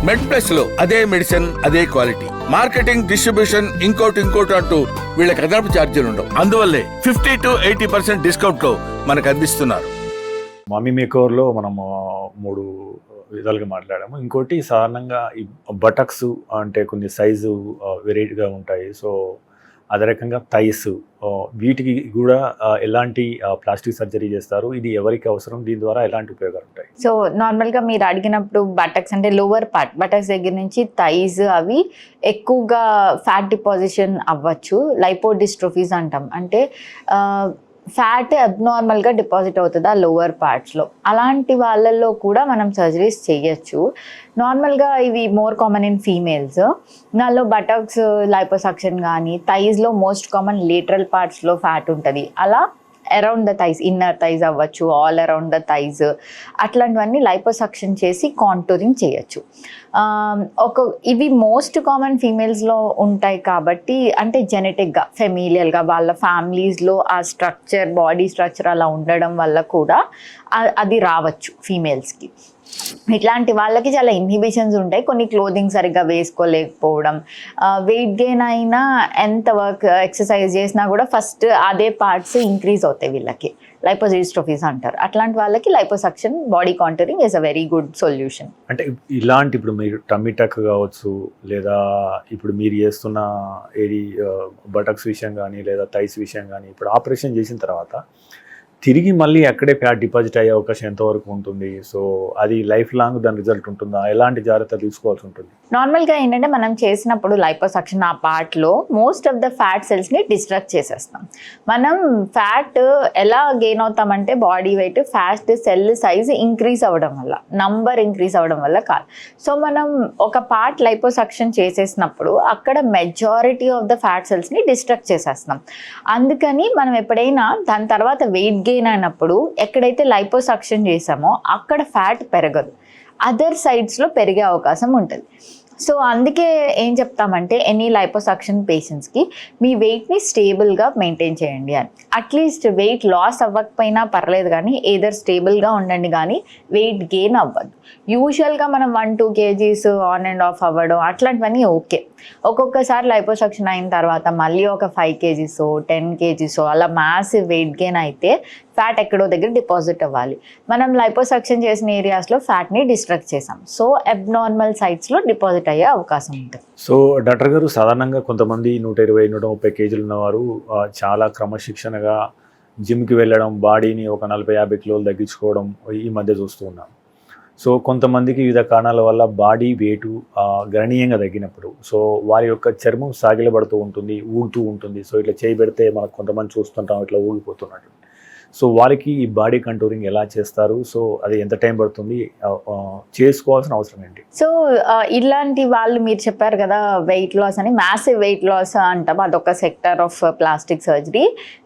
మెడ్ plus లో అదే medicine అదే క్వాలిటీ, మార్కెటింగ్ డిస్ట్రిబ్యూషన్ ఇంకోటి అంటూ వీళ్ళకి అదనపు ఛార్జీలు ఉండవు. అందువల్లే 50 to 80% డిస్కౌంట్ లో మనకు అందిస్తున్నారు. మమ్మీ మేకోవర్లో మనము 3 విధాలుగా మాట్లాడాము. ఇంకోటి సాధారణంగా ఈ బటక్స్ అంటే కొన్ని సైజు వెరైటీగా ఉంటాయి. సో అదే రకంగా థైస్, వీటికి కూడా ఎలాంటి ప్లాస్టిక్ సర్జరీ చేస్తారు, ఇది ఎవరికి అవసరం, దీని ద్వారా ఎలాంటి ఉపయోగాలు ఉంటాయి? సో నార్మల్గా మీరు అడిగినప్పుడు బటక్స్ అంటే లోవర్ పార్ట్, బటక్స్ దగ్గర నుంచి థైస్ అవి ఎక్కువగా ఫ్యాట్ డిపాజిషన్ అవ్వచ్చు. లైపోడిస్ట్రోఫీస్ అంటాం, అంటే ఫ్యాట్ అబ్నార్మల్గా డిపాజిట్ అవుతుంది ఆ లోవర్ పార్ట్స్లో. అలాంటి వాళ్ళల్లో కూడా మనం సర్జరీస్ చేయొచ్చు. నార్మల్గా ఇవి మోర్ కామన్ ఇన్ ఫీమేల్స్. దానిలో బటక్స్ లైపోసక్షన్ కానీ, థైస్లో మోస్ట్ కామన్ లేటరల్ పార్ట్స్లో ఫ్యాట్ ఉంటుంది. అలా around the thighs, inner thighs అవ్వచ్చు, ఆల్ అరౌండ్ ద థైస్, అట్లాంటివన్నీ లైపోసక్షన్ చేసి కాంటూరింగ్ చేయొచ్చు. ఇవి మోస్ట్ కామన్ ఫీమేల్స్లో ఉంటాయి కాబట్టి, అంటే జెనెటిక్గా ఫెమిలియల్గా వాళ్ళ ఫ్యామిలీస్లో ఆ స్ట్రక్చర్, బాడీ స్ట్రక్చర్ అలా ఉండడం వల్ల కూడా అది రావచ్చు ఫీమేల్స్కి. ఇట్లాంటి వాళ్ళకి చాలా ఇన్హిబిషన్స్ ఉంటాయి. కొన్ని క్లోదింగ్ సరిగ్గా వేసుకోలేకపోవడం, వెయిట్ గెయిన్ అయినా ఎంత వర్క్ ఎక్సర్సైజ్ చేసినా కూడా ఫస్ట్ అదే పార్ట్స్ ఇంక్రీజ్ అవుతాయి వీళ్ళకి, లైపోడిస్ట్రోఫీస్ అంటారు. అట్లాంటి వాళ్ళకి liposuction, body contouring is a very good solution. అంటే ఇలాంటి ఇప్పుడు మీరు టమ్మీ టక్ కావచ్చు, లేదా ఇప్పుడు మీరు చేస్తున్న ఏది బటక్స్ విషయం కానీ, లేదా థైస్ విషయం కానీ, ఇప్పుడు ఆపరేషన్ చేసిన తర్వాత తిరిగి మళ్ళీ అక్కడే ఫ్యాట్ డిపాజిట్ అయ్యే అవకాశం ఎంతవరకు ఉంటుంది? సో అది లైఫ్ లాంగ్ దాని రిజల్ట్ ఉంటుందా? ఎలాంటి జాగ్రత్తలు తీసుకోవాల్సి ఉంటుంది? నార్మల్గా ఏంటంటే మనం చేసినప్పుడు లైపోసక్షన్ ఆ పార్ట్లో మోస్ట్ ఆఫ్ ద ఫ్యాట్ సెల్స్ని డిస్ట్రక్ట్ చేసేస్తాం. మనం ఫ్యాట్ ఎలా గెయిన్ అవుతామంటే body weight, fat cell size increase అవ్వడం వల్ల, నంబర్ ఇంక్రీజ్ అవ్వడం వల్ల కాదు. సో మనం ఒక పార్ట్ లైపోసక్షన్ చేసేసినప్పుడు అక్కడ మెజారిటీ ఆఫ్ ద ఫ్యాట్ సెల్స్ని డిస్ట్రక్ట్ చేసేస్తాం. అందుకని మనం ఎప్పుడైనా దాని తర్వాత వెయిట్ గెయిన్ అయినప్పుడు ఎక్కడైతే లైపోసక్షన్ చేసామో అక్కడ ఫ్యాట్ పెరగదు, అదర్ సైడ్స్లో పెరిగే అవకాశం ఉంటుంది. సో అందుకే ఏం చెప్తామంటే ఎనీ లైపోసక్షన్ పేషెంట్స్కి మీ వెయిట్ని స్టేబుల్గా మెయింటైన్ చేయండి అని. అట్లీస్ట్ వెయిట్ లాస్ అవ్వకపోయినా పర్లేదు కానీ ఏదర్ స్టేబుల్గా ఉండండి, కానీ వెయిట్ గెయిన్ అవ్వద్దు. యూజువల్గా మనం 1-2 kgs ఆన్ అండ్ ఆఫ్ అవ్వడం అట్లాంటివన్నీ ఓకే. ఒక్కొక్కసారి లైపోసక్షన్ అయిన తర్వాత మళ్ళీ ఒక 5 kgs 10 kgs అలా మ్యాసివ్ వెయిట్ గెయిన్ అయితే ఫ్యాట్ ఎక్కడో దగ్గర డిపాజిట్ అవ్వాలి. మనం లైపోసక్షన్ చేసిన ఏరియాస్లో ఫ్యాట్ని డిస్ట్రక్ట్ చేసాం, సో అబ్నార్మల్ సైట్స్లో డిపాజిట్ అయ్యే అవకాశం ఉంటుంది. సో డాక్టర్ గారు, సాధారణంగా కొంతమంది 120-130 kgs ఉన్నవారు చాలా క్రమశిక్షణగా జిమ్కి వెళ్ళడం, బాడీని ఒక 40-50 కిలోలు తగ్గించుకోవడం ఈ మధ్య చూస్తూ ఉన్నాం. సో కొంతమందికి వివిధ కారణాల వల్ల బాడీ వెయిట్ గణనీయంగా తగ్గినప్పుడు సో వారి యొక్క చర్మం సాగిలబడుతూ ఉంటుంది, ఊగుతూ ఉంటుంది. సో ఇట్లా చేయి పెడితే మనకు కొంతమంది చూస్తుంటాం ఇట్లా ఊగిపోతున్నట్టు. సో వారికి ఈ బాడీ కంటూరింగ్ ఎలా చేస్తారు? సో అది ఎంత టైం పడుతుంది? చేసుకోవాల్సిన అవసరం ఏంటి? సో ఇలాంటి వాళ్ళు మీరు చెప్పారు కదా వెయిట్ లాస్ అని, మ్యాసివ్ వెయిట్ లాస్ అంటాం, అదొక సెక్టర్ ఆఫ్ ప్లాస్టిక్ సర్జరీ.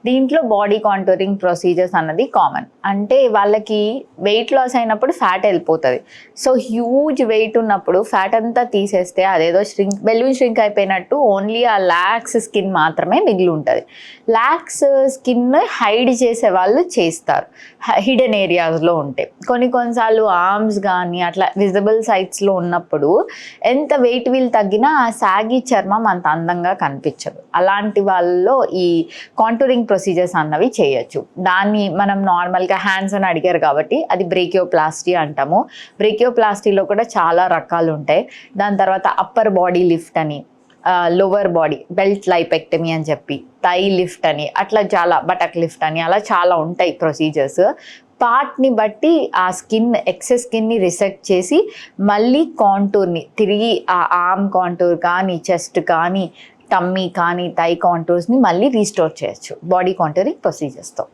దీంట్లో బాడీ కాంటూరింగ్ ప్రొసీజర్స్ అన్నది కామన్. అంటే వాళ్ళకి వెయిట్ లాస్ అయినప్పుడు ఫ్యాట్ వెళ్ళిపోతుంది. సో హ్యూజ్ వెయిట్ ఉన్నప్పుడు ఫ్యాట్ అంతా తీసేస్తే అదేదో బెలూన్ ష్రింక్ అయిపోయినట్టు ఓన్లీ ఆ లాక్స్ స్కిన్ మాత్రమే మిగిలి ఉంటుంది. లాక్స్ స్కిన్ హైడ్ చేసే వాళ్ళు చేస్తారు హిడెన్ ఏరియాస్లో ఉంటే. కొన్నిసార్లు ఆర్మ్స్ కానీ అట్లా విజిబుల్ సైట్స్లో ఉన్నప్పుడు ఎంత వెయిట్ వీళ్ళు తగ్గినా ఆ సాగి చర్మం అంత అందంగా కనిపించదు. అలాంటి వాళ్ళలో ఈ కాంటూరింగ్ ప్రొసీజర్స్ అన్నవి చేయొచ్చు. దాన్ని మనం నార్మల్గా హ్యాండ్స్ అని అడిగారు కాబట్టి అది బ్రేకియోప్లాస్టీ అంటాము. బ్రేకియోప్లాస్టీలో కూడా చాలా రకాలు ఉంటాయి. దాని తర్వాత అప్పర్ బాడీ లిఫ్ట్ అని, లోవర్ బాడీ బెల్ట్ లైపెక్టమీ అని చెప్పి, థై లిఫ్ట్ అని, అట్లా చాలా బటక్ లిఫ్ట్ అని, అలా చాలా ఉంటాయి ప్రొసీజర్స్. పార్ట్ని బట్టి ఆ స్కిన్, ఎక్సెస్ స్కిన్ని రిసెక్ట్ చేసి మళ్ళీ కాంటూర్ని తిరిగి ఆ ఆర్మ్ కాంటూర్ కానీ, చెస్ట్ కానీ, టమ్మీ కానీ, థై కాంటూర్స్ని మళ్ళీ రీస్టోర్ చేయొచ్చు బాడీ కాంటూరింగ్ ప్రొసీజర్స్తో.